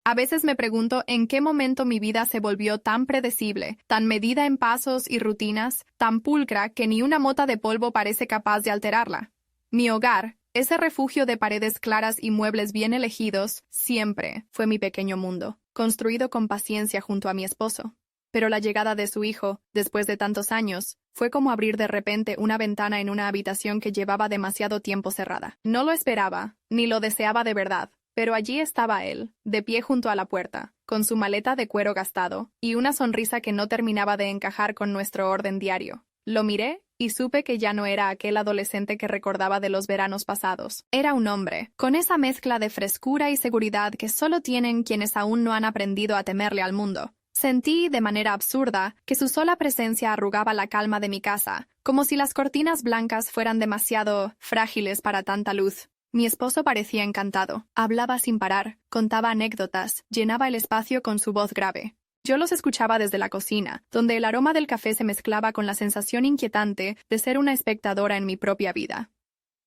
A veces me pregunto en qué momento mi vida se volvió tan predecible, tan medida en pasos y rutinas, tan pulcra que ni una mota de polvo parece capaz de alterarla. Mi hogar, ese refugio de paredes claras y muebles bien elegidos, siempre fue mi pequeño mundo, construido con paciencia junto a mi esposo. Pero la llegada de su hijo, después de tantos años, fue como abrir de repente una ventana en una habitación que llevaba demasiado tiempo cerrada. No lo esperaba, ni lo deseaba de verdad. Pero allí estaba él, de pie junto a la puerta, con su maleta de cuero gastado, y una sonrisa que no terminaba de encajar con nuestro orden diario. Lo miré y supe que ya no era aquel adolescente que recordaba de los veranos pasados. Era un hombre, con esa mezcla de frescura y seguridad que solo tienen quienes aún no han aprendido a temerle al mundo. Sentí, de manera absurda, que su sola presencia arrugaba la calma de mi casa, como si las cortinas blancas fueran demasiado frágiles para tanta luz. Mi esposo parecía encantado. Hablaba sin parar, contaba anécdotas, llenaba el espacio con su voz grave. Yo los escuchaba desde la cocina, donde el aroma del café se mezclaba con la sensación inquietante de ser una espectadora en mi propia vida.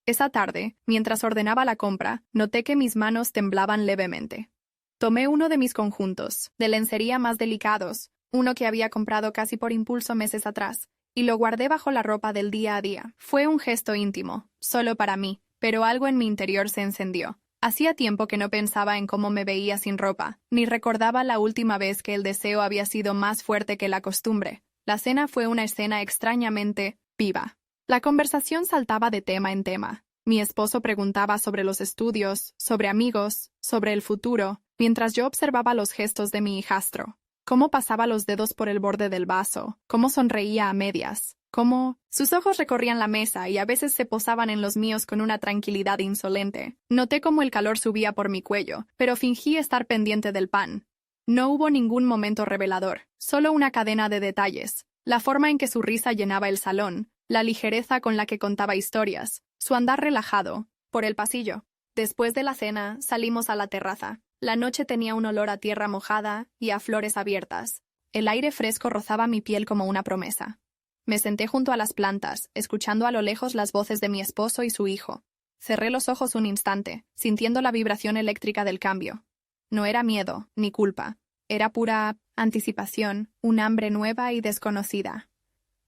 Esa tarde, mientras ordenaba la compra, noté que mis manos temblaban levemente. Tomé uno de mis conjuntos, de lencería más delicados, uno que había comprado casi por impulso meses atrás, y lo guardé bajo la ropa del día a día. Fue un gesto íntimo, solo para mí. Pero algo en mi interior se encendió. Hacía tiempo que no pensaba en cómo me veía sin ropa, ni recordaba la última vez que el deseo había sido más fuerte que la costumbre. La cena fue una escena extrañamente viva. La conversación saltaba de tema en tema. Mi esposo preguntaba sobre los estudios, sobre amigos, sobre el futuro, mientras yo observaba los gestos de mi hijastro. Cómo pasaba los dedos por el borde del vaso, cómo sonreía a medias. Cómo sus ojos recorrían la mesa y a veces se posaban en los míos con una tranquilidad insolente. Noté cómo el calor subía por mi cuello, pero fingí estar pendiente del pan. No hubo ningún momento revelador, solo una cadena de detalles. La forma en que su risa llenaba el salón, la ligereza con la que contaba historias, su andar relajado, por el pasillo. Después de la cena, salimos a la terraza. La noche tenía un olor a tierra mojada y a flores abiertas. El aire fresco rozaba mi piel como una promesa. Me senté junto a las plantas, escuchando a lo lejos las voces de mi esposo y su hijo. Cerré los ojos un instante, sintiendo la vibración eléctrica del cambio. No era miedo, ni culpa. Era pura anticipación, un hambre nueva y desconocida.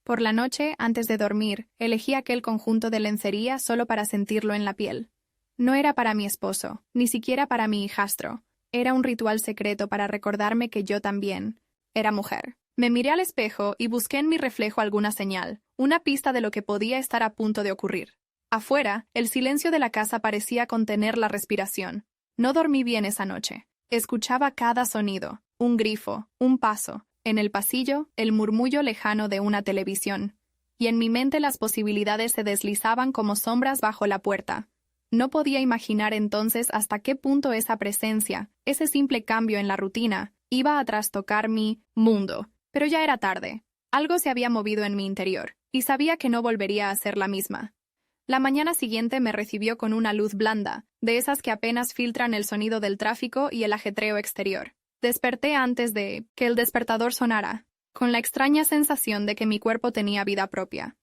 Por la noche, antes de dormir, elegí aquel conjunto de lencería solo para sentirlo en la piel. No era para mi esposo, ni siquiera para mi hijastro. Era un ritual secreto para recordarme que yo también era mujer. Me miré al espejo y busqué en mi reflejo alguna señal, una pista de lo que podía estar a punto de ocurrir. Afuera, el silencio de la casa parecía contener la respiración. No dormí bien esa noche. Escuchaba cada sonido, un grifo, un paso. En el pasillo, el murmullo lejano de una televisión. Y en mi mente las posibilidades se deslizaban como sombras bajo la puerta. No podía imaginar entonces hasta qué punto esa presencia, ese simple cambio en la rutina, iba a trastocar mi mundo. Pero ya era tarde. Algo se había movido en mi interior, y sabía que no volvería a ser la misma. La mañana siguiente me recibió con una luz blanda, de esas que apenas filtran el sonido del tráfico y el ajetreo exterior. Desperté antes de que el despertador sonara, con la extraña sensación de que mi cuerpo tenía vida propia.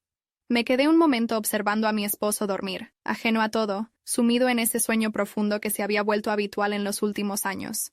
Me quedé un momento observando a mi esposo dormir, ajeno a todo, sumido en ese sueño profundo que se había vuelto habitual en los últimos años.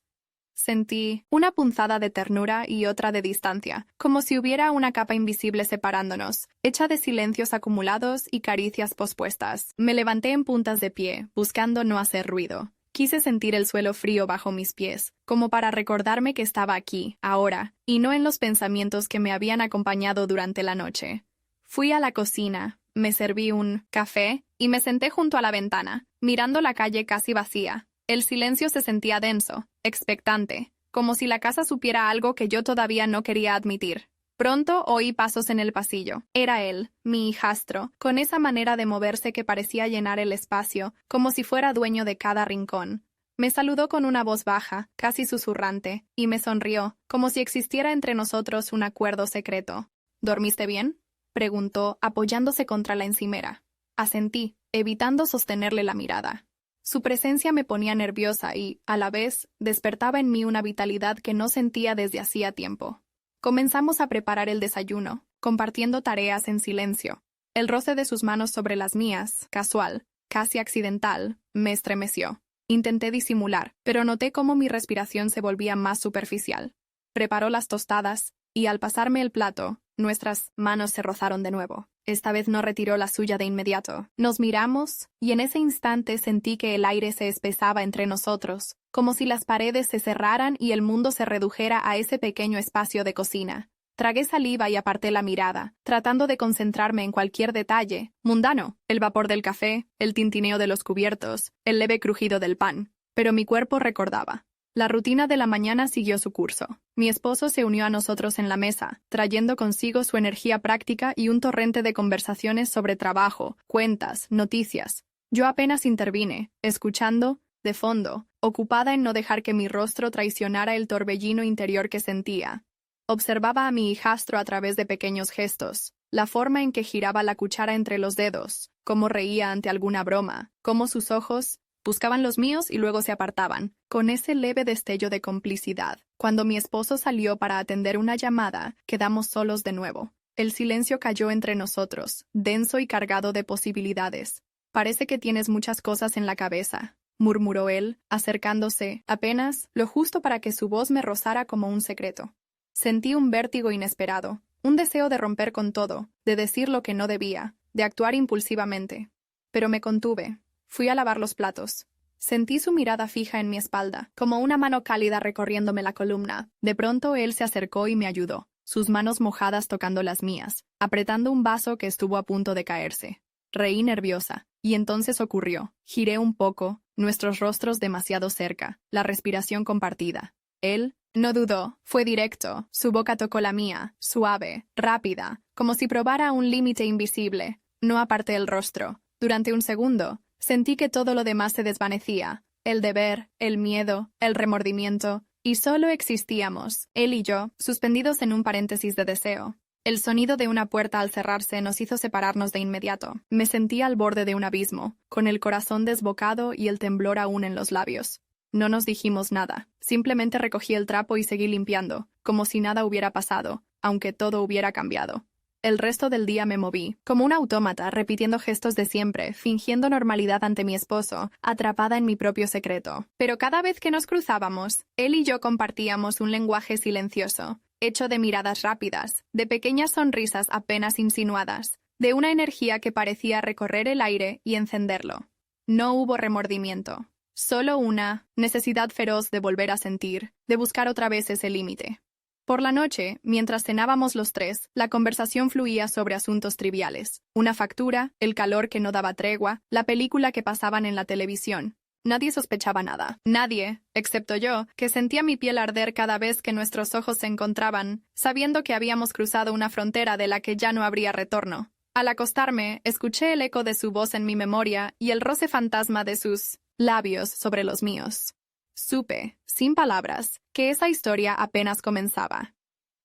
Sentí una punzada de ternura y otra de distancia, como si hubiera una capa invisible separándonos, hecha de silencios acumulados y caricias pospuestas. Me levanté en puntas de pie, buscando no hacer ruido. Quise sentir el suelo frío bajo mis pies, como para recordarme que estaba aquí, ahora, y no en los pensamientos que me habían acompañado durante la noche. Fui a la cocina, me serví un café y me senté junto a la ventana, mirando la calle casi vacía. El silencio se sentía denso, expectante, como si la casa supiera algo que yo todavía no quería admitir. Pronto oí pasos en el pasillo. Era él, mi hijastro, con esa manera de moverse que parecía llenar el espacio, como si fuera dueño de cada rincón. Me saludó con una voz baja, casi susurrante, y me sonrió, como si existiera entre nosotros un acuerdo secreto. ¿Dormiste bien?, preguntó, apoyándose contra la encimera. Asentí, evitando sostenerle la mirada. Su presencia me ponía nerviosa y, a la vez, despertaba en mí una vitalidad que no sentía desde hacía tiempo. Comenzamos a preparar el desayuno, compartiendo tareas en silencio. El roce de sus manos sobre las mías, casual, casi accidental, me estremeció. Intenté disimular, pero noté cómo mi respiración se volvía más superficial. Preparó las tostadas, y al pasarme el plato, nuestras manos se rozaron de nuevo. Esta vez no retiró la suya de inmediato. Nos miramos, y en ese instante sentí que el aire se espesaba entre nosotros, como si las paredes se cerraran y el mundo se redujera a ese pequeño espacio de cocina. Tragué saliva y aparté la mirada, tratando de concentrarme en cualquier detalle mundano, el vapor del café, el tintineo de los cubiertos, el leve crujido del pan. Pero mi cuerpo recordaba. La rutina de la mañana siguió su curso. Mi esposo se unió a nosotros en la mesa, trayendo consigo su energía práctica y un torrente de conversaciones sobre trabajo, cuentas, noticias. Yo apenas intervine, escuchando, de fondo, ocupada en no dejar que mi rostro traicionara el torbellino interior que sentía. Observaba a mi hijastro a través de pequeños gestos, la forma en que giraba la cuchara entre los dedos, cómo reía ante alguna broma, cómo sus ojos buscaban los míos y luego se apartaban, con ese leve destello de complicidad. Cuando mi esposo salió para atender una llamada, quedamos solos de nuevo. El silencio cayó entre nosotros, denso y cargado de posibilidades. «Parece que tienes muchas cosas en la cabeza», murmuró él, acercándose, apenas lo justo para que su voz me rozara como un secreto. Sentí un vértigo inesperado, un deseo de romper con todo, de decir lo que no debía, de actuar impulsivamente. Pero me contuve. Fui a lavar los platos. Sentí su mirada fija en mi espalda, como una mano cálida recorriéndome la columna. De pronto él se acercó y me ayudó, sus manos mojadas tocando las mías, apretando un vaso que estuvo a punto de caerse. Reí nerviosa, y entonces ocurrió. Giré un poco, nuestros rostros demasiado cerca, la respiración compartida. Él no dudó, fue directo, su boca tocó la mía, suave, rápida, como si probara un límite invisible. No aparté el rostro. Durante un segundo, sentí que todo lo demás se desvanecía, el deber, el miedo, el remordimiento, y solo existíamos, él y yo, suspendidos en un paréntesis de deseo. El sonido de una puerta al cerrarse nos hizo separarnos de inmediato. Me sentí al borde de un abismo, con el corazón desbocado y el temblor aún en los labios. No nos dijimos nada, simplemente recogí el trapo y seguí limpiando, como si nada hubiera pasado, aunque todo hubiera cambiado. El resto del día me moví, como un autómata, repitiendo gestos de siempre, fingiendo normalidad ante mi esposo, atrapada en mi propio secreto. Pero cada vez que nos cruzábamos, él y yo compartíamos un lenguaje silencioso, hecho de miradas rápidas, de pequeñas sonrisas apenas insinuadas, de una energía que parecía recorrer el aire y encenderlo. No hubo remordimiento, solo una necesidad feroz de volver a sentir, de buscar otra vez ese límite. Por la noche, mientras cenábamos los tres, la conversación fluía sobre asuntos triviales. Una factura, el calor que no daba tregua, la película que pasaban en la televisión. Nadie sospechaba nada. Nadie, excepto yo, que sentía mi piel arder cada vez que nuestros ojos se encontraban, sabiendo que habíamos cruzado una frontera de la que ya no habría retorno. Al acostarme, escuché el eco de su voz en mi memoria y el roce fantasma de sus labios sobre los míos. Supe, sin palabras, que esa historia apenas comenzaba.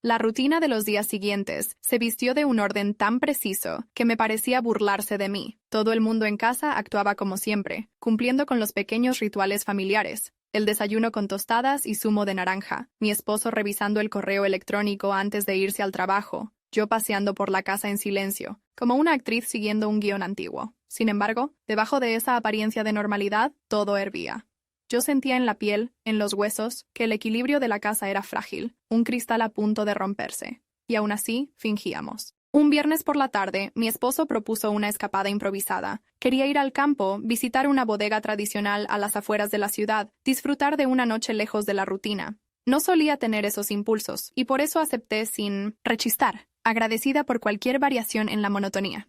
La rutina de los días siguientes se vistió de un orden tan preciso que me parecía burlarse de mí. Todo el mundo en casa actuaba como siempre, cumpliendo con los pequeños rituales familiares. El desayuno con tostadas y zumo de naranja, mi esposo revisando el correo electrónico antes de irse al trabajo, yo paseando por la casa en silencio, como una actriz siguiendo un guión antiguo. Sin embargo, debajo de esa apariencia de normalidad, todo hervía. Yo sentía en la piel, en los huesos, que el equilibrio de la casa era frágil, un cristal a punto de romperse. Y aún así, fingíamos. Un viernes por la tarde, mi esposo propuso una escapada improvisada. Quería ir al campo, visitar una bodega tradicional a las afueras de la ciudad, disfrutar de una noche lejos de la rutina. No solía tener esos impulsos, y por eso acepté sin rechistar, agradecida por cualquier variación en la monotonía.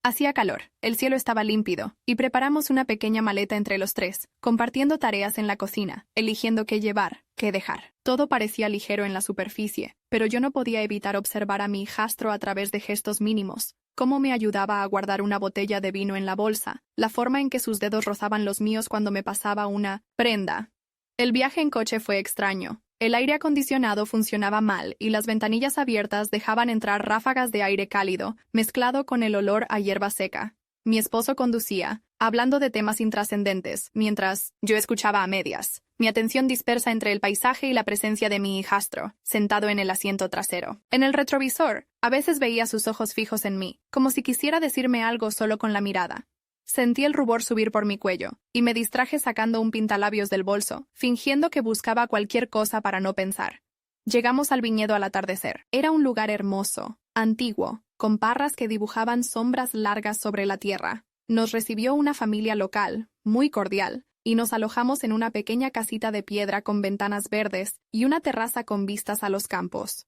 Hacía calor, el cielo estaba límpido, y preparamos una pequeña maleta entre los tres, compartiendo tareas en la cocina, eligiendo qué llevar, qué dejar. Todo parecía ligero en la superficie, pero yo no podía evitar observar a mi hijastro a través de gestos mínimos, cómo me ayudaba a guardar una botella de vino en la bolsa, la forma en que sus dedos rozaban los míos cuando me pasaba una prenda. El viaje en coche fue extraño. El aire acondicionado funcionaba mal y las ventanillas abiertas dejaban entrar ráfagas de aire cálido, mezclado con el olor a hierba seca. Mi esposo conducía, hablando de temas intrascendentes, mientras yo escuchaba a medias, mi atención dispersa entre el paisaje y la presencia de mi hijastro, sentado en el asiento trasero. En el retrovisor, a veces veía sus ojos fijos en mí, como si quisiera decirme algo solo con la mirada. Sentí el rubor subir por mi cuello, y me distraje sacando un pintalabios del bolso, fingiendo que buscaba cualquier cosa para no pensar. Llegamos al viñedo al atardecer. Era un lugar hermoso, antiguo, con parras que dibujaban sombras largas sobre la tierra. Nos recibió una familia local, muy cordial, y nos alojamos en una pequeña casita de piedra con ventanas verdes y una terraza con vistas a los campos.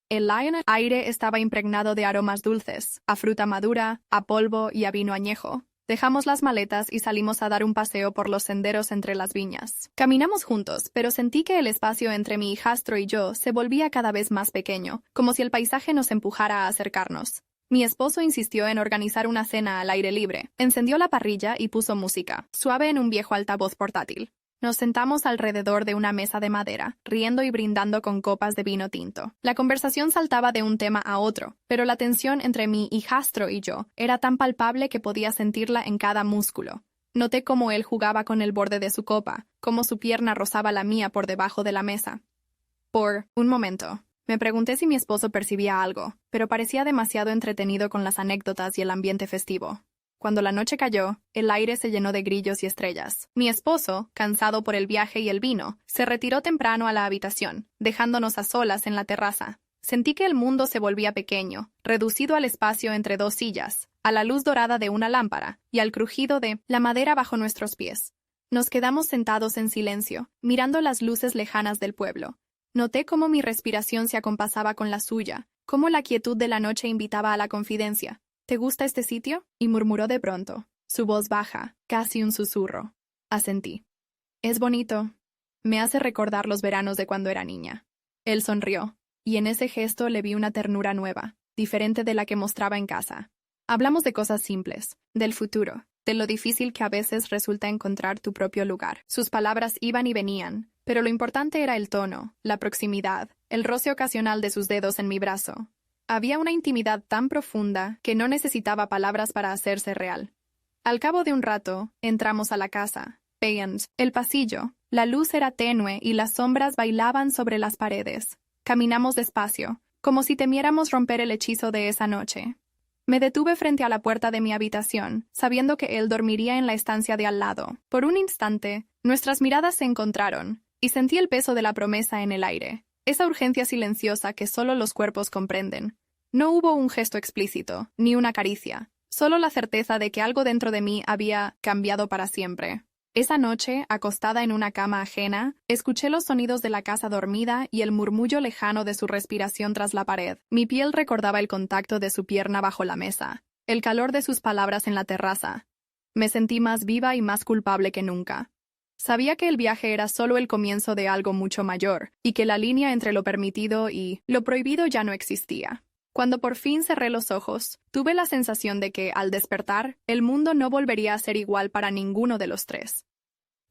El aire estaba impregnado de aromas dulces, a fruta madura, a polvo y a vino añejo. Dejamos las maletas y salimos a dar un paseo por los senderos entre las viñas. Caminamos juntos, pero sentí que el espacio entre mi hijastro y yo se volvía cada vez más pequeño, como si el paisaje nos empujara a acercarnos. Mi esposo insistió en organizar una cena al aire libre. Encendió la parrilla y puso música, suave en un viejo altavoz portátil. Nos sentamos alrededor de una mesa de madera, riendo y brindando con copas de vino tinto. La conversación saltaba de un tema a otro, pero la tensión entre mi hijastro y yo era tan palpable que podía sentirla en cada músculo. Noté cómo él jugaba con el borde de su copa, cómo su pierna rozaba la mía por debajo de la mesa. Por un momento, me pregunté si mi esposo percibía algo, pero parecía demasiado entretenido con las anécdotas y el ambiente festivo. Cuando la noche cayó, el aire se llenó de grillos y estrellas. Mi esposo, cansado por el viaje y el vino, se retiró temprano a la habitación, dejándonos a solas en la terraza. Sentí que el mundo se volvía pequeño, reducido al espacio entre dos sillas, a la luz dorada de una lámpara y al crujido de la madera bajo nuestros pies. Nos quedamos sentados en silencio, mirando las luces lejanas del pueblo. Noté cómo mi respiración se acompasaba con la suya, cómo la quietud de la noche invitaba a la confidencia. ¿Te gusta este sitio? Y murmuró de pronto, su voz baja, casi un susurro. Asentí. Es bonito. Me hace recordar los veranos de cuando era niña. Él sonrió, y en ese gesto le vi una ternura nueva, diferente de la que mostraba en casa. Hablamos de cosas simples, del futuro, de lo difícil que a veces resulta encontrar tu propio lugar. Sus palabras iban y venían, pero lo importante era el tono, la proximidad, el roce ocasional de sus dedos en mi brazo. Había una intimidad tan profunda que no necesitaba palabras para hacerse real. Al cabo de un rato, entramos a la casa. Veíamos el pasillo. La luz era tenue y las sombras bailaban sobre las paredes. Caminamos despacio, como si temiéramos romper el hechizo de esa noche. Me detuve frente a la puerta de mi habitación, sabiendo que él dormiría en la estancia de al lado. Por un instante, nuestras miradas se encontraron, y sentí el peso de la promesa en el aire. Esa urgencia silenciosa que solo los cuerpos comprenden. No hubo un gesto explícito, ni una caricia, solo la certeza de que algo dentro de mí había cambiado para siempre. Esa noche, acostada en una cama ajena, escuché los sonidos de la casa dormida y el murmullo lejano de su respiración tras la pared. Mi piel recordaba el contacto de su pierna bajo la mesa, el calor de sus palabras en la terraza. Me sentí más viva y más culpable que nunca. Sabía que el viaje era solo el comienzo de algo mucho mayor, y que la línea entre lo permitido y lo prohibido ya no existía. Cuando por fin cerré los ojos, tuve la sensación de que, al despertar, el mundo no volvería a ser igual para ninguno de los tres.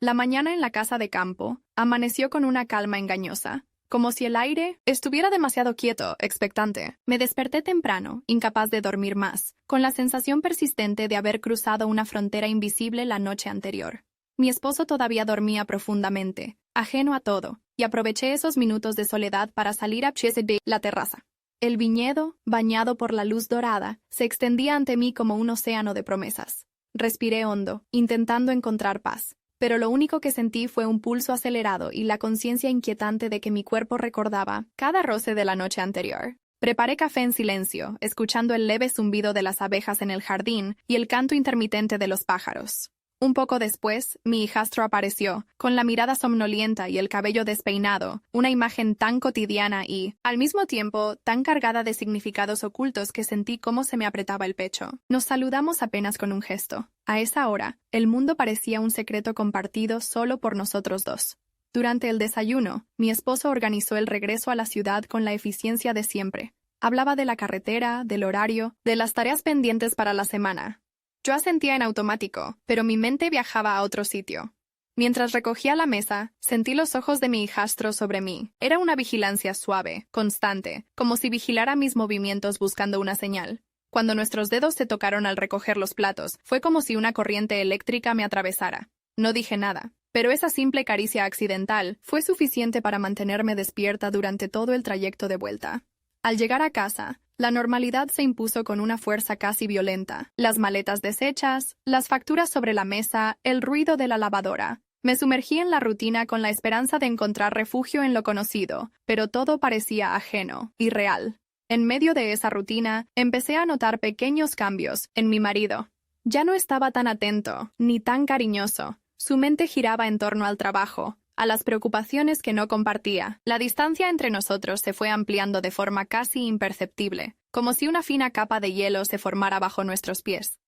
La mañana en la casa de campo amaneció con una calma engañosa, como si el aire estuviera demasiado quieto, expectante. Me desperté temprano, incapaz de dormir más, con la sensación persistente de haber cruzado una frontera invisible la noche anterior. Mi esposo todavía dormía profundamente, ajeno a todo, y aproveché esos minutos de soledad para salir a pie de la terraza. El viñedo, bañado por la luz dorada, se extendía ante mí como un océano de promesas. Respiré hondo, intentando encontrar paz, pero lo único que sentí fue un pulso acelerado y la conciencia inquietante de que mi cuerpo recordaba cada roce de la noche anterior. Preparé café en silencio, escuchando el leve zumbido de las abejas en el jardín y el canto intermitente de los pájaros. Un poco después, mi hijastro apareció, con la mirada somnolienta y el cabello despeinado, una imagen tan cotidiana y, al mismo tiempo, tan cargada de significados ocultos que sentí cómo se me apretaba el pecho. Nos saludamos apenas con un gesto. A esa hora, el mundo parecía un secreto compartido solo por nosotros dos. Durante el desayuno, mi esposo organizó el regreso a la ciudad con la eficiencia de siempre. Hablaba de la carretera, del horario, de las tareas pendientes para la semana. Yo asentía en automático, pero mi mente viajaba a otro sitio. Mientras recogía la mesa, sentí los ojos de mi hijastro sobre mí. Era una vigilancia suave, constante, como si vigilara mis movimientos buscando una señal. Cuando nuestros dedos se tocaron al recoger los platos, fue como si una corriente eléctrica me atravesara. No dije nada, pero esa simple caricia accidental fue suficiente para mantenerme despierta durante todo el trayecto de vuelta. Al llegar a casa, la normalidad se impuso con una fuerza casi violenta. Las maletas deshechas, las facturas sobre la mesa, el ruido de la lavadora. Me sumergí en la rutina con la esperanza de encontrar refugio en lo conocido, pero todo parecía ajeno, irreal. En medio de esa rutina, empecé a notar pequeños cambios en mi marido. Ya no estaba tan atento, ni tan cariñoso. Su mente giraba en torno al trabajo, a las preocupaciones que no compartía. La distancia entre nosotros se fue ampliando de forma casi imperceptible, como si una fina capa de hielo se formara bajo nuestros pies.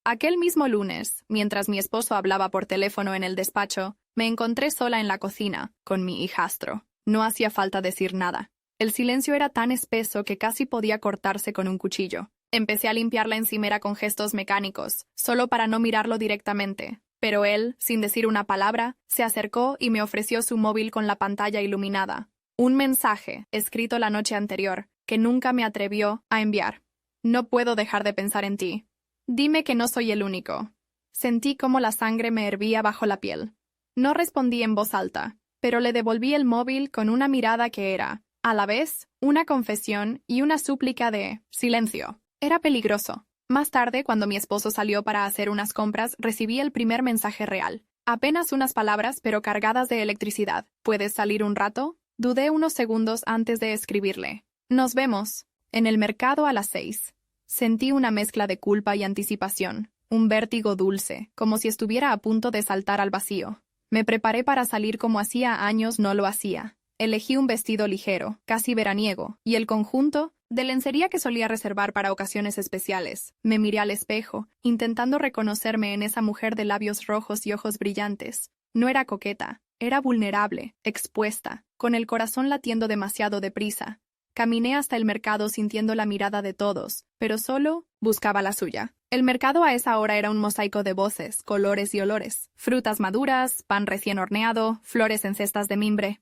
Aquel mismo lunes, mientras mi esposo hablaba por teléfono en el despacho, me encontré sola en la cocina, con mi hijastro. No hacía falta decir nada. El silencio era tan espeso que casi podía cortarse con un cuchillo. Empecé a limpiar la encimera con gestos mecánicos, solo para no mirarlo directamente. Pero él, sin decir una palabra, se acercó y me ofreció su móvil con la pantalla iluminada. Un mensaje, escrito la noche anterior, que nunca me atrevió a enviar. No puedo dejar de pensar en ti. Dime que no soy el único. Sentí como la sangre me hervía bajo la piel. No respondí en voz alta, pero le devolví el móvil con una mirada que era, a la vez, una confesión y una súplica de silencio. Era peligroso. Más tarde, cuando mi esposo salió para hacer unas compras, recibí el primer mensaje real. Apenas unas palabras, pero cargadas de electricidad. ¿Puedes salir un rato? Dudé unos segundos antes de escribirle. Nos vemos. En el mercado a las 6. Sentí una mezcla de culpa y anticipación. Un vértigo dulce, como si estuviera a punto de saltar al vacío. Me preparé para salir como hacía años no lo hacía. Elegí un vestido ligero, casi veraniego, y el conjunto, de lencería que solía reservar para ocasiones especiales. Me miré al espejo, intentando reconocerme en esa mujer de labios rojos y ojos brillantes. No era coqueta, era vulnerable, expuesta, con el corazón latiendo demasiado deprisa. Caminé hasta el mercado sintiendo la mirada de todos, pero solo buscaba la suya. El mercado a esa hora era un mosaico de voces, colores y olores. Frutas maduras, pan recién horneado, flores en cestas de mimbre.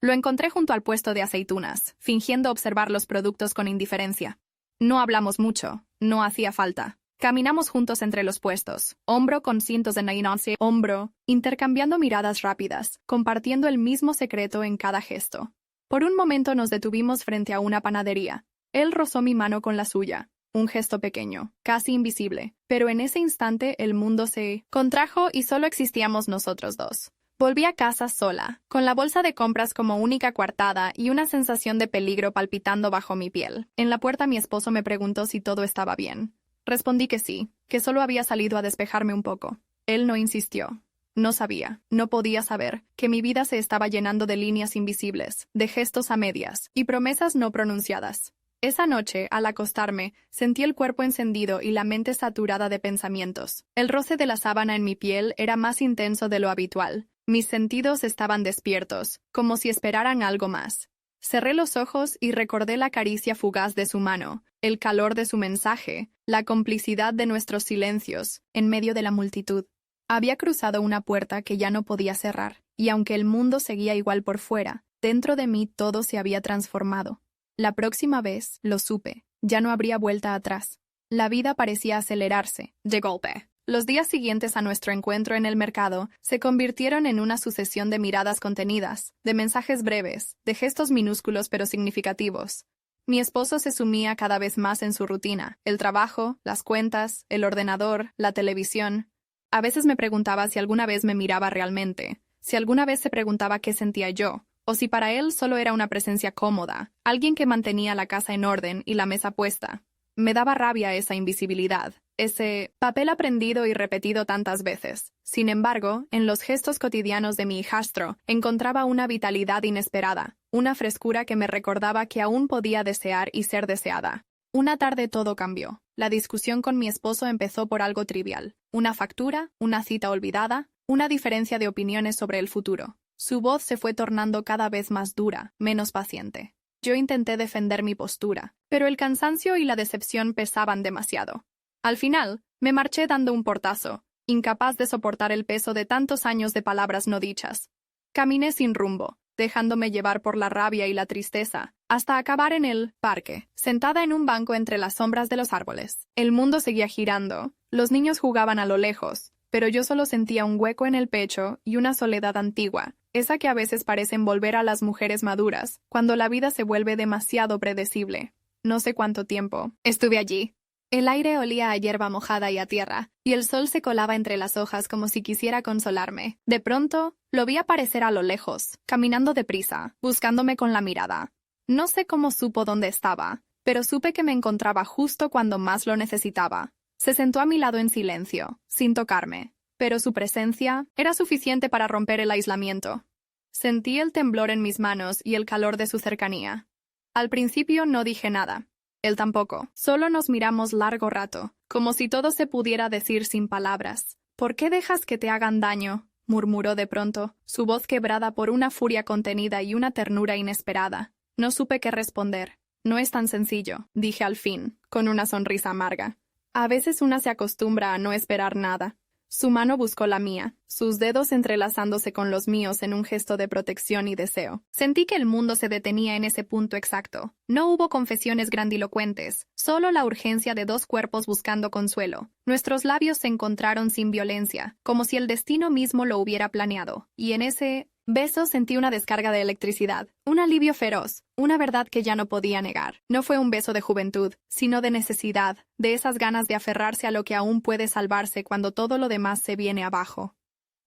Lo encontré junto al puesto de aceitunas, fingiendo observar los productos con indiferencia. No hablamos mucho, no hacía falta. Caminamos juntos entre los puestos, hombro con cintos de nylon, hombro, intercambiando miradas rápidas, compartiendo el mismo secreto en cada gesto. Por un momento nos detuvimos frente a una panadería. Él rozó mi mano con la suya, un gesto pequeño, casi invisible, pero en ese instante el mundo se contrajo y solo existíamos nosotros dos. Volví a casa sola, con la bolsa de compras como única coartada y una sensación de peligro palpitando bajo mi piel. En la puerta mi esposo me preguntó si todo estaba bien. Respondí que sí, que solo había salido a despejarme un poco. Él no insistió. No sabía, no podía saber, que mi vida se estaba llenando de líneas invisibles, de gestos a medias y promesas no pronunciadas. Esa noche, al acostarme, sentí el cuerpo encendido y la mente saturada de pensamientos. El roce de la sábana en mi piel era más intenso de lo habitual. Mis sentidos estaban despiertos, como si esperaran algo más. Cerré los ojos y recordé la caricia fugaz de su mano, el calor de su mensaje, la complicidad de nuestros silencios, en medio de la multitud. Había cruzado una puerta que ya no podía cerrar, y aunque el mundo seguía igual por fuera, dentro de mí todo se había transformado. La próxima vez, lo supe, ya no habría vuelta atrás. La vida parecía acelerarse, de golpe. Los días siguientes a nuestro encuentro en el mercado se convirtieron en una sucesión de miradas contenidas, de mensajes breves, de gestos minúsculos pero significativos. Mi esposo se sumía cada vez más en su rutina, el trabajo, las cuentas, el ordenador, la televisión. A veces me preguntaba si alguna vez me miraba realmente, si alguna vez se preguntaba qué sentía yo, o si para él solo era una presencia cómoda, alguien que mantenía la casa en orden y la mesa puesta. Me daba rabia esa invisibilidad, ese papel aprendido y repetido tantas veces. Sin embargo, en los gestos cotidianos de mi hijastro encontraba una vitalidad inesperada, una frescura que me recordaba que aún podía desear y ser deseada. Una tarde todo cambió. La discusión con mi esposo empezó por algo trivial. Una factura, una cita olvidada, una diferencia de opiniones sobre el futuro. Su voz se fue tornando cada vez más dura, menos paciente. Yo intenté defender mi postura, pero el cansancio y la decepción pesaban demasiado. Al final, me marché dando un portazo, incapaz de soportar el peso de tantos años de palabras no dichas. Caminé sin rumbo, dejándome llevar por la rabia y la tristeza, hasta acabar en el parque, sentada en un banco entre las sombras de los árboles. El mundo seguía girando, los niños jugaban a lo lejos, pero yo solo sentía un hueco en el pecho y una soledad antigua, esa que a veces parece envolver a las mujeres maduras, cuando la vida se vuelve demasiado predecible. No sé cuánto tiempo estuve allí. El aire olía a hierba mojada y a tierra, y el sol se colaba entre las hojas como si quisiera consolarme. De pronto, lo vi aparecer a lo lejos, caminando deprisa, buscándome con la mirada. No sé cómo supo dónde estaba, pero supe que me encontraba justo cuando más lo necesitaba. Se sentó a mi lado en silencio, sin tocarme, pero su presencia era suficiente para romper el aislamiento. Sentí el temblor en mis manos y el calor de su cercanía. Al principio no dije nada. Él tampoco. Solo nos miramos largo rato, como si todo se pudiera decir sin palabras. ¿Por qué dejas que te hagan daño?, murmuró de pronto, su voz quebrada por una furia contenida y una ternura inesperada. No supe qué responder. No es tan sencillo, dije al fin, con una sonrisa amarga. A veces una se acostumbra a no esperar nada. Su mano buscó la mía, sus dedos entrelazándose con los míos en un gesto de protección y deseo. Sentí que el mundo se detenía en ese punto exacto. No hubo confesiones grandilocuentes, solo la urgencia de dos cuerpos buscando consuelo. Nuestros labios se encontraron sin violencia, como si el destino mismo lo hubiera planeado, y en ese beso sentí una descarga de electricidad, un alivio feroz, una verdad que ya no podía negar. No fue un beso de juventud, sino de necesidad, de esas ganas de aferrarse a lo que aún puede salvarse cuando todo lo demás se viene abajo.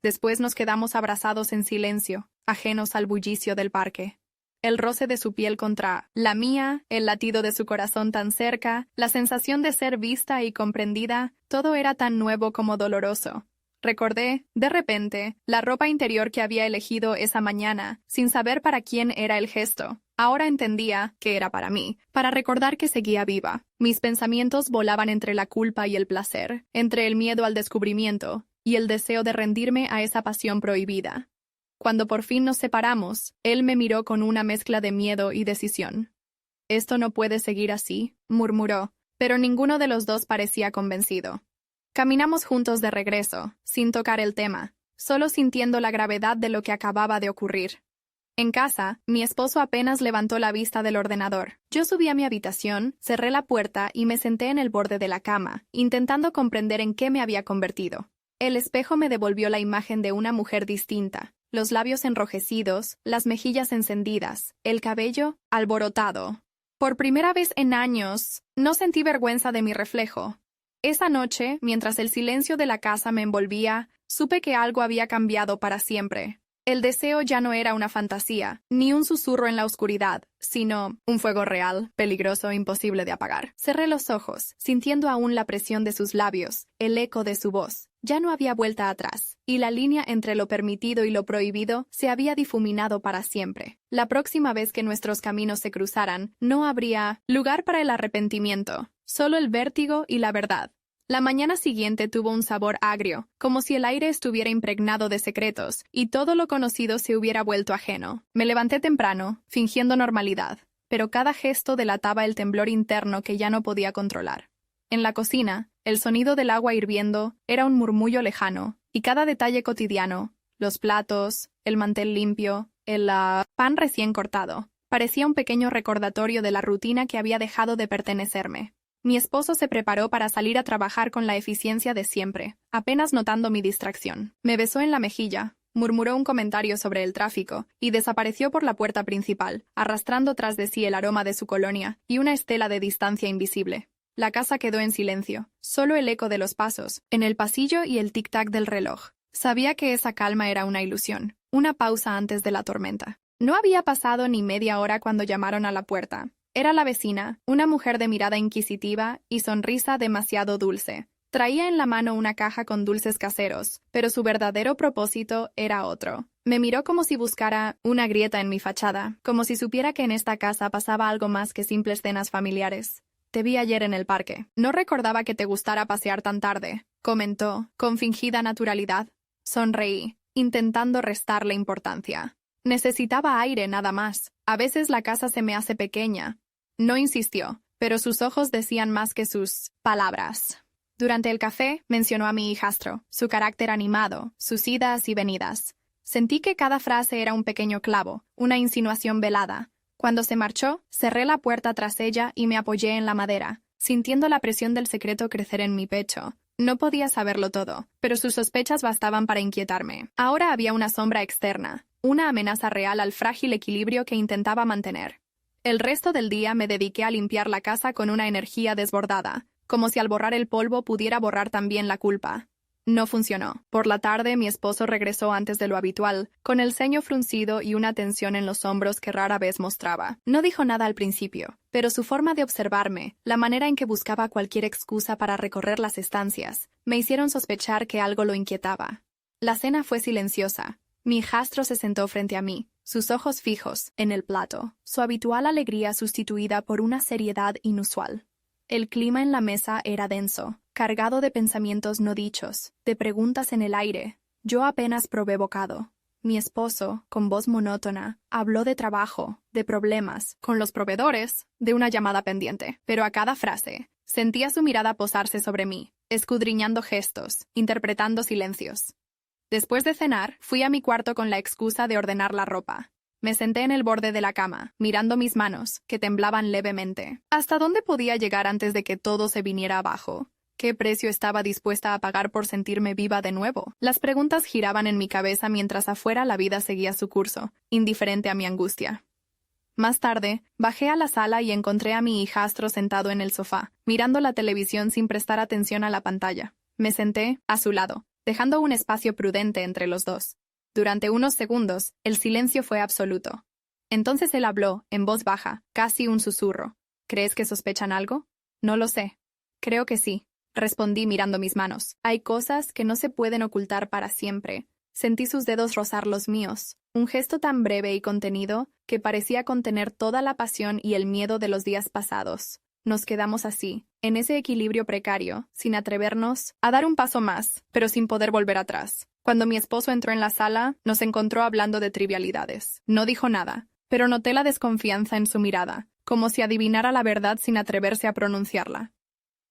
Después nos quedamos abrazados en silencio, ajenos al bullicio del parque. El roce de su piel contra la mía, el latido de su corazón tan cerca, la sensación de ser vista y comprendida, todo era tan nuevo como doloroso. Recordé, de repente, la ropa interior que había elegido esa mañana, sin saber para quién era el gesto. Ahora entendía que era para mí, para recordar que seguía viva. Mis pensamientos volaban entre la culpa y el placer, entre el miedo al descubrimiento y el deseo de rendirme a esa pasión prohibida. Cuando por fin nos separamos, él me miró con una mezcla de miedo y decisión. «Esto no puede seguir así», murmuró, pero ninguno de los dos parecía convencido. Caminamos juntos de regreso, sin tocar el tema, solo sintiendo la gravedad de lo que acababa de ocurrir. En casa, mi esposo apenas levantó la vista del ordenador. Yo subí a mi habitación, cerré la puerta y me senté en el borde de la cama, intentando comprender en qué me había convertido. El espejo me devolvió la imagen de una mujer distinta, los labios enrojecidos, las mejillas encendidas, el cabello alborotado. Por primera vez en años, no sentí vergüenza de mi reflejo. Esa noche, mientras el silencio de la casa me envolvía, supe que algo había cambiado para siempre. El deseo ya no era una fantasía, ni un susurro en la oscuridad, sino un fuego real, peligroso e imposible de apagar. Cerré los ojos, sintiendo aún la presión de sus labios, el eco de su voz. Ya no había vuelta atrás, y la línea entre lo permitido y lo prohibido se había difuminado para siempre. La próxima vez que nuestros caminos se cruzaran, no habría lugar para el arrepentimiento, solo el vértigo y la verdad. La mañana siguiente tuvo un sabor agrio, como si el aire estuviera impregnado de secretos, y todo lo conocido se hubiera vuelto ajeno. Me levanté temprano, fingiendo normalidad, pero cada gesto delataba el temblor interno que ya no podía controlar. En la cocina, el sonido del agua hirviendo era un murmullo lejano, y cada detalle cotidiano, los platos, el mantel limpio, el pan recién cortado, parecía un pequeño recordatorio de la rutina que había dejado de pertenecerme. Mi esposo se preparó para salir a trabajar con la eficiencia de siempre, apenas notando mi distracción. Me besó en la mejilla, murmuró un comentario sobre el tráfico, y desapareció por la puerta principal, arrastrando tras de sí el aroma de su colonia y una estela de distancia invisible. La casa quedó en silencio, solo el eco de los pasos, en el pasillo y el tic-tac del reloj. Sabía que esa calma era una ilusión, una pausa antes de la tormenta. No había pasado ni media hora cuando llamaron a la puerta. Era la vecina, una mujer de mirada inquisitiva y sonrisa demasiado dulce. Traía en la mano una caja con dulces caseros, pero su verdadero propósito era otro. Me miró como si buscara una grieta en mi fachada, como si supiera que en esta casa pasaba algo más que simples cenas familiares. «Te vi ayer en el parque. No recordaba que te gustara pasear tan tarde», comentó, con fingida naturalidad. Sonreí, intentando restarle importancia. Necesitaba aire nada más. A veces la casa se me hace pequeña. No insistió, pero sus ojos decían más que sus palabras. Durante el café mencionó a mi hijastro, su carácter animado, sus idas y venidas. Sentí que cada frase era un pequeño clavo, una insinuación velada. Cuando se marchó, cerré la puerta tras ella y me apoyé en la madera, sintiendo la presión del secreto crecer en mi pecho. No podía saberlo todo, pero sus sospechas bastaban para inquietarme. Ahora había una sombra externa, una amenaza real al frágil equilibrio que intentaba mantener. El resto del día me dediqué a limpiar la casa con una energía desbordada, como si al borrar el polvo pudiera borrar también la culpa. No funcionó. Por la tarde mi esposo regresó antes de lo habitual, con el ceño fruncido y una tensión en los hombros que rara vez mostraba. No dijo nada al principio, pero su forma de observarme, la manera en que buscaba cualquier excusa para recorrer las estancias, me hicieron sospechar que algo lo inquietaba. La cena fue silenciosa. Mi hijastro se sentó frente a mí, sus ojos fijos en el plato, su habitual alegría sustituida por una seriedad inusual. El clima en la mesa era denso, cargado de pensamientos no dichos, de preguntas en el aire. Yo apenas probé bocado. Mi esposo, con voz monótona, habló de trabajo, de problemas, con los proveedores, de una llamada pendiente. Pero a cada frase, sentía su mirada posarse sobre mí, escudriñando gestos, interpretando silencios. Después de cenar, fui a mi cuarto con la excusa de ordenar la ropa. Me senté en el borde de la cama, mirando mis manos, que temblaban levemente. ¿Hasta dónde podía llegar antes de que todo se viniera abajo? ¿Qué precio estaba dispuesta a pagar por sentirme viva de nuevo? Las preguntas giraban en mi cabeza mientras afuera la vida seguía su curso, indiferente a mi angustia. Más tarde, bajé a la sala y encontré a mi hijastro sentado en el sofá, mirando la televisión sin prestar atención a la pantalla. Me senté a su lado, dejando un espacio prudente entre los dos. Durante unos segundos, el silencio fue absoluto. Entonces él habló, en voz baja, casi un susurro. ¿Crees que sospechan algo? No lo sé. Creo que sí, respondí mirando mis manos. Hay cosas que no se pueden ocultar para siempre. Sentí sus dedos rozar los míos, un gesto tan breve y contenido que parecía contener toda la pasión y el miedo de los días pasados. Nos quedamos así, en ese equilibrio precario, sin atrevernos a dar un paso más, pero sin poder volver atrás. Cuando mi esposo entró en la sala, nos encontró hablando de trivialidades. No dijo nada, pero noté la desconfianza en su mirada, como si adivinara la verdad sin atreverse a pronunciarla.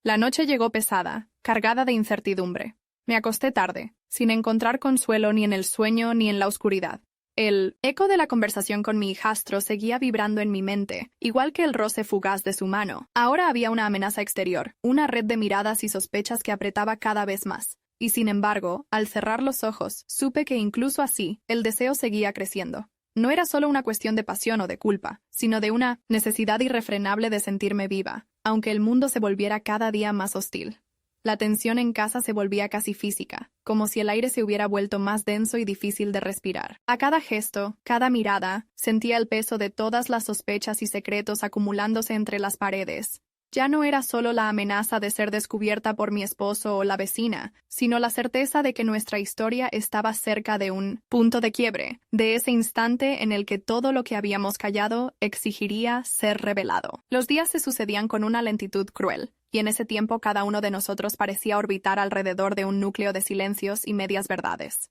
La noche llegó pesada, cargada de incertidumbre. Me acosté tarde, sin encontrar consuelo ni en el sueño ni en la oscuridad. El eco de la conversación con mi hijastro seguía vibrando en mi mente, igual que el roce fugaz de su mano. Ahora había una amenaza exterior, una red de miradas y sospechas que apretaba cada vez más. Y sin embargo, al cerrar los ojos, supe que incluso así, el deseo seguía creciendo. No era solo una cuestión de pasión o de culpa, sino de una necesidad irrefrenable de sentirme viva, aunque el mundo se volviera cada día más hostil. La tensión en casa se volvía casi física, como si el aire se hubiera vuelto más denso y difícil de respirar. A cada gesto, cada mirada, sentía el peso de todas las sospechas y secretos acumulándose entre las paredes. Ya no era solo la amenaza de ser descubierta por mi esposo o la vecina, sino la certeza de que nuestra historia estaba cerca de un punto de quiebre, de ese instante en el que todo lo que habíamos callado exigiría ser revelado. Los días se sucedían con una lentitud cruel, y en ese tiempo cada uno de nosotros parecía orbitar alrededor de un núcleo de silencios y medias verdades.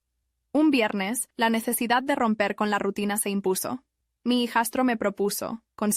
Un viernes, la necesidad de romper con la rutina se impuso. Mi hijastro me propuso, con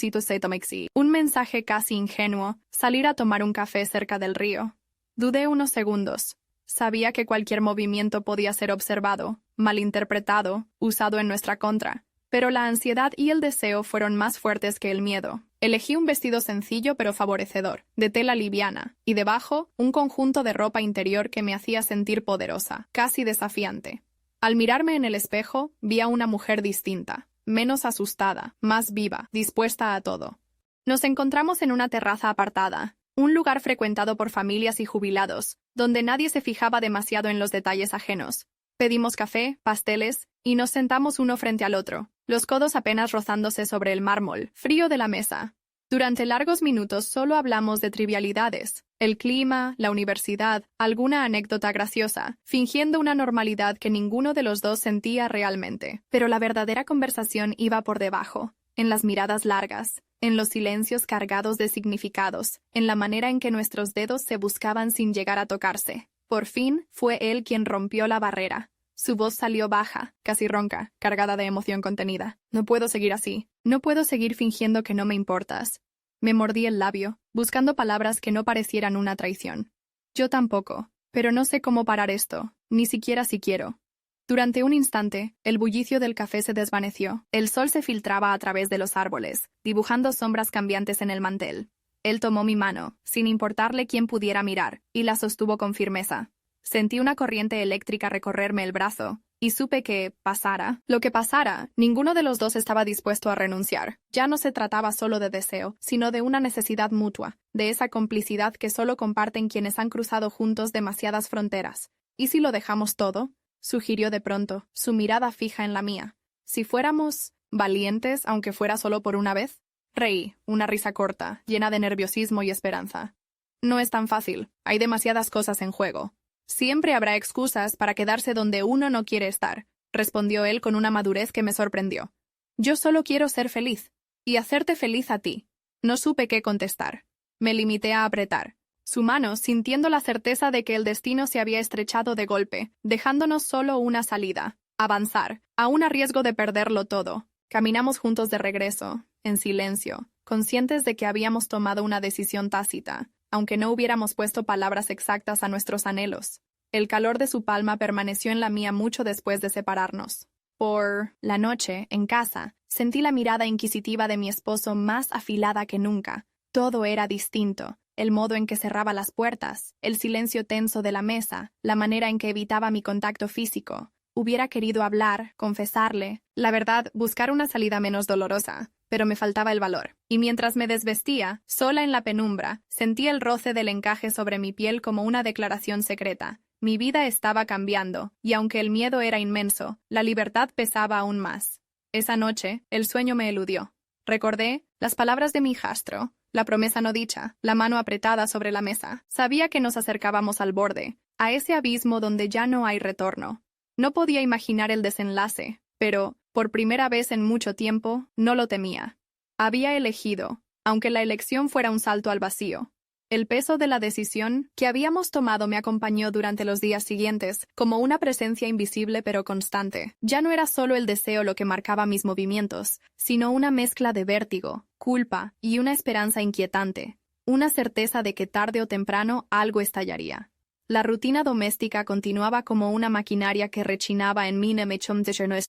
un mensaje casi ingenuo, salir a tomar un café cerca del río. Dudé unos segundos. Sabía que cualquier movimiento podía ser observado, malinterpretado, usado en nuestra contra, pero la ansiedad y el deseo fueron más fuertes que el miedo. Elegí un vestido sencillo pero favorecedor, de tela liviana, y debajo, un conjunto de ropa interior que me hacía sentir poderosa, casi desafiante. Al mirarme en el espejo, vi a una mujer distinta. Menos asustada, más viva, dispuesta a todo. Nos encontramos en una terraza apartada, un lugar frecuentado por familias y jubilados, donde nadie se fijaba demasiado en los detalles ajenos. Pedimos café, pasteles, y nos sentamos uno frente al otro, los codos apenas rozándose sobre el mármol frío de la mesa. Durante largos minutos solo hablamos de trivialidades, el clima, la universidad, alguna anécdota graciosa, fingiendo una normalidad que ninguno de los dos sentía realmente. Pero la verdadera conversación iba por debajo, en las miradas largas, en los silencios cargados de significados, en la manera en que nuestros dedos se buscaban sin llegar a tocarse. Por fin, fue él quien rompió la barrera. Su voz salió baja, casi ronca, cargada de emoción contenida. No puedo seguir así. No puedo seguir fingiendo que no me importas. Me mordí el labio, buscando palabras que no parecieran una traición. Yo tampoco, pero no sé cómo parar esto, ni siquiera si quiero. Durante un instante, el bullicio del café se desvaneció. El sol se filtraba a través de los árboles, dibujando sombras cambiantes en el mantel. Él tomó mi mano, sin importarle quién pudiera mirar, y la sostuvo con firmeza. Sentí una corriente eléctrica recorrerme el brazo, y supe que, pasara lo que pasara, ninguno de los dos estaba dispuesto a renunciar. Ya no se trataba solo de deseo, sino de una necesidad mutua, de esa complicidad que solo comparten quienes han cruzado juntos demasiadas fronteras. ¿Y si lo dejamos todo?, sugirió de pronto, su mirada fija en la mía. ¿Si fuéramos valientes, aunque fuera solo por una vez? Reí, una risa corta, llena de nerviosismo y esperanza. No es tan fácil, hay demasiadas cosas en juego. Siempre habrá excusas para quedarse donde uno no quiere estar, respondió él con una madurez que me sorprendió. Yo solo quiero ser feliz, y hacerte feliz a ti. No supe qué contestar. Me limité a apretar su mano, sintiendo la certeza de que el destino se había estrechado de golpe, dejándonos solo una salida, avanzar, aún a riesgo de perderlo todo. Caminamos juntos de regreso, en silencio, conscientes de que habíamos tomado una decisión tácita, aunque no hubiéramos puesto palabras exactas a nuestros anhelos. El calor de su palma permaneció en la mía mucho después de separarnos. Por la noche, en casa, sentí la mirada inquisitiva de mi esposo más afilada que nunca. Todo era distinto. El modo en que cerraba las puertas, el silencio tenso de la mesa, la manera en que evitaba mi contacto físico. Hubiera querido hablar, confesarle, la verdad, buscar una salida menos dolorosa, pero me faltaba el valor. Y mientras me desvestía, sola en la penumbra, sentí el roce del encaje sobre mi piel como una declaración secreta. Mi vida estaba cambiando, y aunque el miedo era inmenso, la libertad pesaba aún más. Esa noche, el sueño me eludió. Recordé las palabras de mi hijastro, la promesa no dicha, la mano apretada sobre la mesa. Sabía que nos acercábamos al borde, a ese abismo donde ya no hay retorno. No podía imaginar el desenlace, pero, por primera vez en mucho tiempo, no lo temía. Había elegido, aunque la elección fuera un salto al vacío. El peso de la decisión que habíamos tomado me acompañó durante los días siguientes, como una presencia invisible pero constante. Ya no era solo el deseo lo que marcaba mis movimientos, sino una mezcla de vértigo, culpa y una esperanza inquietante, una certeza de que tarde o temprano algo estallaría. La rutina doméstica continuaba como una maquinaria que rechinaba en mi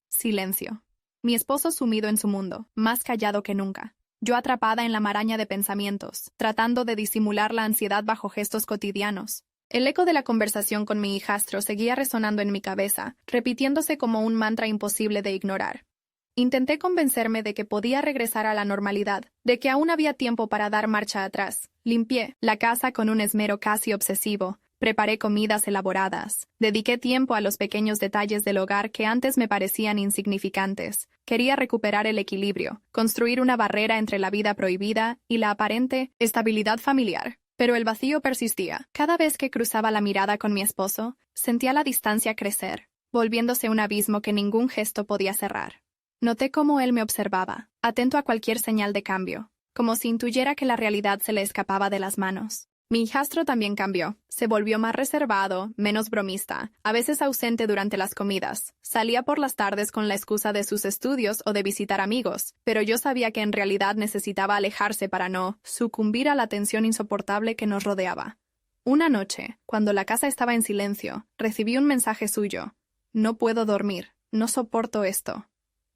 silencio. Mi esposo sumido en su mundo, más callado que nunca. Yo atrapada en la maraña de pensamientos, tratando de disimular la ansiedad bajo gestos cotidianos. El eco de la conversación con mi hijastro seguía resonando en mi cabeza, repitiéndose como un mantra imposible de ignorar. Intenté convencerme de que podía regresar a la normalidad, de que aún había tiempo para dar marcha atrás. Limpié la casa con un esmero casi obsesivo. Preparé comidas elaboradas. Dediqué tiempo a los pequeños detalles del hogar que antes me parecían insignificantes. Quería recuperar el equilibrio, construir una barrera entre la vida prohibida y la aparente estabilidad familiar. Pero el vacío persistía. Cada vez que cruzaba la mirada con mi esposo, sentía la distancia crecer, volviéndose un abismo que ningún gesto podía cerrar. Noté cómo él me observaba, atento a cualquier señal de cambio, como si intuyera que la realidad se le escapaba de las manos. Mi hijastro también cambió. Se volvió más reservado, menos bromista, a veces ausente durante las comidas. Salía por las tardes con la excusa de sus estudios o de visitar amigos, pero yo sabía que en realidad necesitaba alejarse para no sucumbir a la tensión insoportable que nos rodeaba. Una noche, cuando la casa estaba en silencio, recibí un mensaje suyo. No puedo dormir, no soporto esto.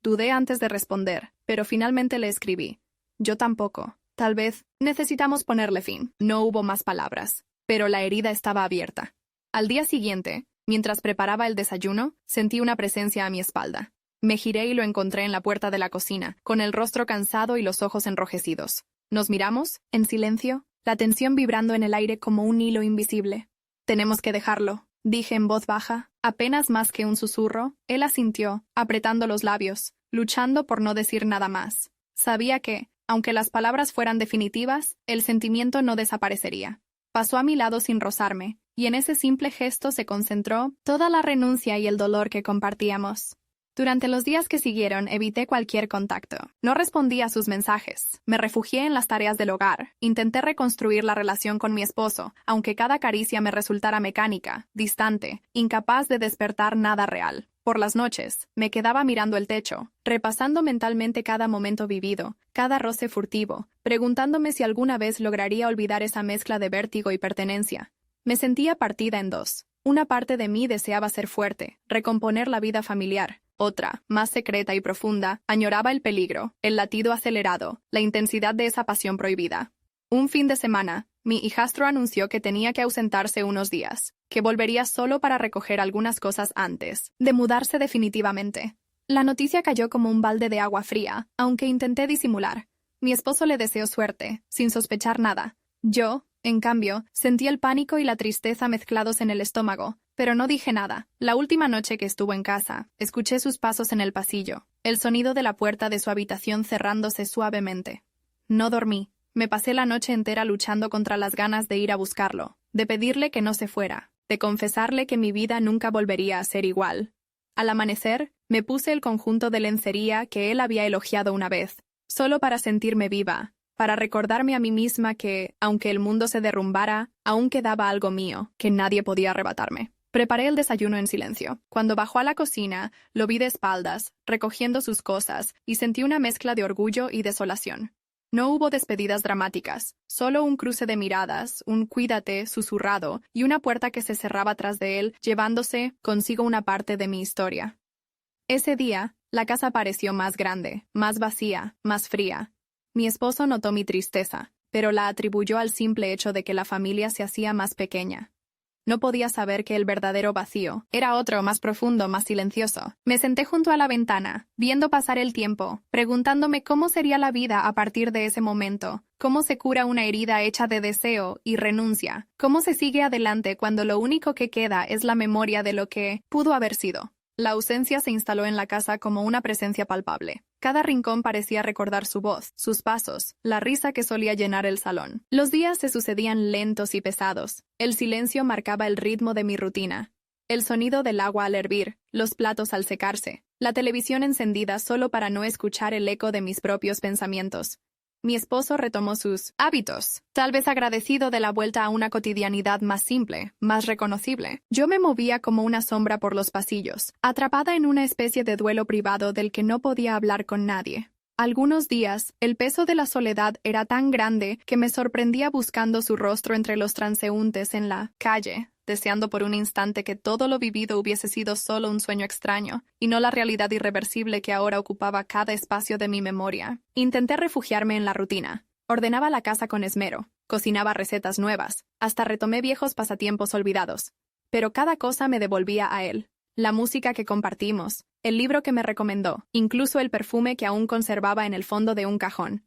Dudé antes de responder, pero finalmente le escribí. Yo tampoco. Tal vez necesitamos ponerle fin. No hubo más palabras, pero la herida estaba abierta. Al día siguiente, mientras preparaba el desayuno, sentí una presencia a mi espalda. Me giré y lo encontré en la puerta de la cocina, con el rostro cansado y los ojos enrojecidos. Nos miramos, en silencio, la tensión vibrando en el aire como un hilo invisible. Tenemos que dejarlo, dije en voz baja, apenas más que un susurro. Él asintió, apretando los labios, luchando por no decir nada más. Sabía que, aunque las palabras fueran definitivas, el sentimiento no desaparecería. Pasó a mi lado sin rozarme, y en ese simple gesto se concentró toda la renuncia y el dolor que compartíamos. Durante los días que siguieron, evité cualquier contacto. No respondí a sus mensajes. Me refugié en las tareas del hogar. Intenté reconstruir la relación con mi esposo, aunque cada caricia me resultara mecánica, distante, incapaz de despertar nada real. Por las noches, me quedaba mirando el techo, repasando mentalmente cada momento vivido, cada roce furtivo, preguntándome si alguna vez lograría olvidar esa mezcla de vértigo y pertenencia. Me sentía partida en dos. Una parte de mí deseaba ser fuerte, recomponer la vida familiar. Otra, más secreta y profunda, añoraba el peligro, el latido acelerado, la intensidad de esa pasión prohibida. Un fin de semana, mi hijastro anunció que tenía que ausentarse unos días, que volvería solo para recoger algunas cosas antes de mudarse definitivamente. La noticia cayó como un balde de agua fría, aunque intenté disimular. Mi esposo le deseó suerte, sin sospechar nada. Yo, en cambio, sentí el pánico y la tristeza mezclados en el estómago, pero no dije nada. La última noche que estuvo en casa, escuché sus pasos en el pasillo, el sonido de la puerta de su habitación cerrándose suavemente. No dormí. Me pasé la noche entera luchando contra las ganas de ir a buscarlo, de pedirle que no se fuera, de confesarle que mi vida nunca volvería a ser igual. Al amanecer, me puse el conjunto de lencería que él había elogiado una vez, solo para sentirme viva, para recordarme a mí misma que, aunque el mundo se derrumbara, aún quedaba algo mío, que nadie podía arrebatarme. Preparé el desayuno en silencio. Cuando bajó a la cocina, lo vi de espaldas, recogiendo sus cosas, y sentí una mezcla de orgullo y desolación. No hubo despedidas dramáticas, solo un cruce de miradas, un cuídate susurrado y una puerta que se cerraba tras de él, llevándose consigo una parte de mi historia. Ese día, la casa pareció más grande, más vacía, más fría. Mi esposo notó mi tristeza, pero la atribuyó al simple hecho de que la familia se hacía más pequeña. No podía saber que el verdadero vacío era otro, más profundo, más silencioso. Me senté junto a la ventana, viendo pasar el tiempo, preguntándome cómo sería la vida a partir de ese momento, cómo se cura una herida hecha de deseo y renuncia, cómo se sigue adelante cuando lo único que queda es la memoria de lo que pudo haber sido. La ausencia se instaló en la casa como una presencia palpable. Cada rincón parecía recordar su voz, sus pasos, la risa que solía llenar el salón. Los días se sucedían lentos y pesados. El silencio marcaba el ritmo de mi rutina. El sonido del agua al hervir, los platos al secarse, la televisión encendida solo para no escuchar el eco de mis propios pensamientos. Mi esposo retomó sus hábitos, tal vez agradecido de la vuelta a una cotidianidad más simple, más reconocible. Yo me movía como una sombra por los pasillos, atrapada en una especie de duelo privado del que no podía hablar con nadie. Algunos días, el peso de la soledad era tan grande que me sorprendía buscando su rostro entre los transeúntes en la calle, deseando por un instante que todo lo vivido hubiese sido solo un sueño extraño, y no la realidad irreversible que ahora ocupaba cada espacio de mi memoria. Intenté refugiarme en la rutina. Ordenaba la casa con esmero, cocinaba recetas nuevas, hasta retomé viejos pasatiempos olvidados. Pero cada cosa me devolvía a él. La música que compartimos, el libro que me recomendó, incluso el perfume que aún conservaba en el fondo de un cajón.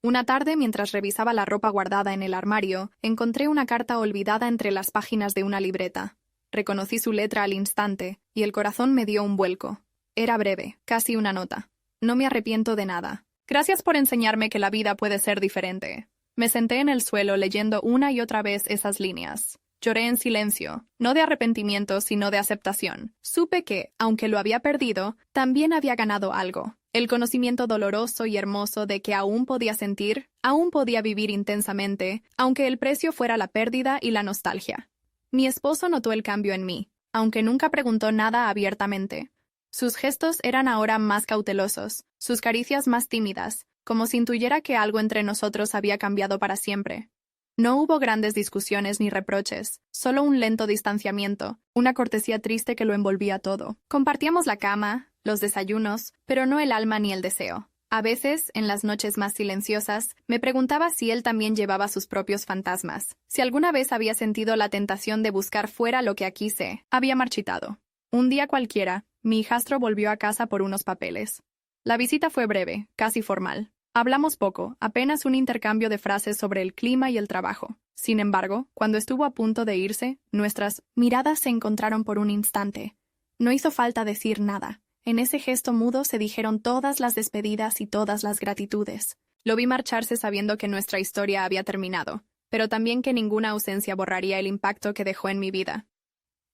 Una tarde, mientras revisaba la ropa guardada en el armario, encontré una carta olvidada entre las páginas de una libreta. Reconocí su letra al instante, y el corazón me dio un vuelco. Era breve, casi una nota. No me arrepiento de nada. Gracias por enseñarme que la vida puede ser diferente. Me senté en el suelo leyendo una y otra vez esas líneas. Lloré en silencio, no de arrepentimiento, sino de aceptación. Supe que, aunque lo había perdido, también había ganado algo. El conocimiento doloroso y hermoso de que aún podía sentir, aún podía vivir intensamente, aunque el precio fuera la pérdida y la nostalgia. Mi esposo notó el cambio en mí, aunque nunca preguntó nada abiertamente. Sus gestos eran ahora más cautelosos, sus caricias más tímidas, como si intuyera que algo entre nosotros había cambiado para siempre. No hubo grandes discusiones ni reproches, solo un lento distanciamiento, una cortesía triste que lo envolvía todo. Compartíamos la cama, los desayunos, pero no el alma ni el deseo. A veces, en las noches más silenciosas, me preguntaba si él también llevaba sus propios fantasmas, si alguna vez había sentido la tentación de buscar fuera lo que aquí se había marchitado. Un día cualquiera, mi hijastro volvió a casa por unos papeles. La visita fue breve, casi formal. Hablamos poco, apenas un intercambio de frases sobre el clima y el trabajo. Sin embargo, cuando estuvo a punto de irse, nuestras miradas se encontraron por un instante. No hizo falta decir nada. En ese gesto mudo se dijeron todas las despedidas y todas las gratitudes. Lo vi marcharse sabiendo que nuestra historia había terminado, pero también que ninguna ausencia borraría el impacto que dejó en mi vida.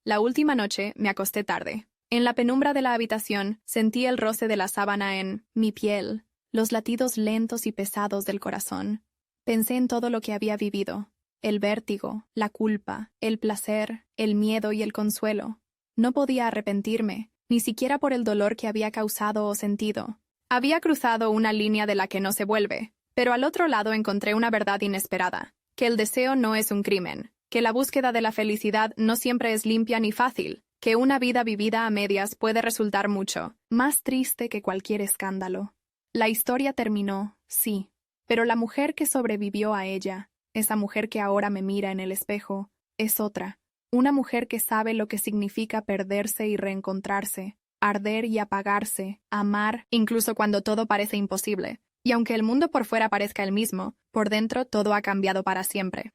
La última noche me acosté tarde. En la penumbra de la habitación sentí el roce de la sábana en mi piel, los latidos lentos y pesados del corazón. Pensé en todo lo que había vivido, el vértigo, la culpa, el placer, el miedo y el consuelo. No podía arrepentirme, ni siquiera por el dolor que había causado o sentido. Había cruzado una línea de la que no se vuelve, pero al otro lado encontré una verdad inesperada, que el deseo no es un crimen, que la búsqueda de la felicidad no siempre es limpia ni fácil, que una vida vivida a medias puede resultar mucho más triste que cualquier escándalo. La historia terminó, sí, Pero la mujer que sobrevivió a ella, esa mujer que ahora me mira en el espejo, es otra. Una mujer que sabe lo que significa perderse y reencontrarse, arder y apagarse, amar, incluso cuando todo parece imposible. Y aunque el mundo por fuera parezca el mismo, por dentro todo ha cambiado para siempre.